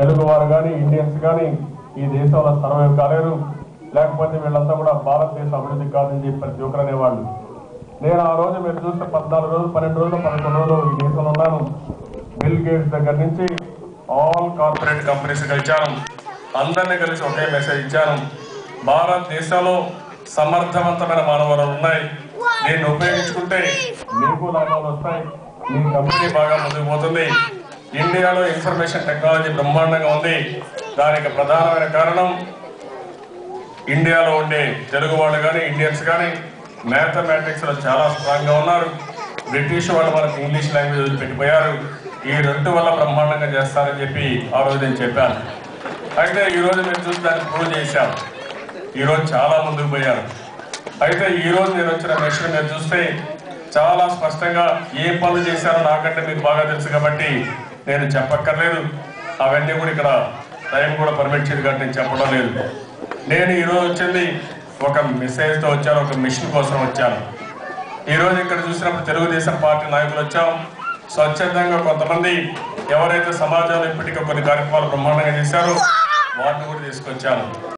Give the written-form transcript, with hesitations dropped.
తెలుగు వారు కానీ ఇండియన్స్ కానీ ఈ దేశంలో సర్వైవ్ కాలేరు, లేకపోతే వీళ్ళంతా కూడా భారతదేశ అభివృద్ధి కాదని చెప్పి ప్రతి ఒక్కరు అనేవాళ్ళు. నేను ఆ రోజు మీరు చూస్తే 14 రోజులు 12 రోజులు 11 రోజులు ఈ దేశంలో ఉన్నాను. బిల్ గేట్స్ దగ్గర నుంచి ఆల్ కార్పొరేట్ కంపెనీస్ కలిచాను, అందరినీ కలిసి ఒకే మెసేజ్ ఇచ్చాను. భారతదేశంలో సమర్థవంతమైన మానవ వనరులు ఉన్నాయి, దీన్ని ఉపయోగించుకుంటే మీకు లాభాలు వస్తాయి, మీ కంపెనీ బాగా ముందుకు పోతుంది. ఇండియాలో ఇన్ఫర్మేషన్ టెక్నాలజీ బ్రహ్మాండంగా ఉంది. దానికి ప్రధానమైన కారణం ఇండియాలో ఉండే తెలుగు వాళ్ళు కానీ ఇండియన్స్ కానీ మ్యాథమెటిక్స్ లో చాలా స్ట్రాంగ్ గా ఉన్నారు. బ్రిటిష్ వాళ్ళు మనకు ఇంగ్లీష్ లాంగ్వేజ్ వదిలిపెట్టిపోయారు. ఈ రెండు వల్ల బ్రహ్మాండంగా చేస్తారని చెప్పి ఆ రోజు నేను చెప్పాను. అయితే ఈ రోజు మీరు చూసి దాన్ని ప్రూవ్ చేశారు. ఈ రోజు చాలా ముందుకు పోయారు. అయితే ఈ రోజు నేను వచ్చిన మెషిన్ మీరు చూస్తే చాలా స్పష్టంగా ఏ పనులు చేశారో నాకంటే మీకు బాగా తెలుసు కాబట్టి నేను చెప్పక్కర్లేదు. అవన్నీ కూడా ఇక్కడ టైం కూడా పర్మిట్ చేయదు కాబట్టి నేను చెప్పడం లేదు. నేను ఈరోజు వచ్చింది ఒక మెసేజ్తో వచ్చాను, ఒక మిషన్ కోసం వచ్చాను. ఈరోజు ఇక్కడ చూసినప్పుడు తెలుగుదేశం పార్టీ నాయకులు వచ్చాం. స్వచ్ఛందంగా కొంతమంది ఎవరైతే సమాజంలో ఇప్పటికీ కొన్ని కార్యక్రమాలు బ్రహ్మాండంగా చేశారో వాటిని కూడా తీసుకొచ్చాను.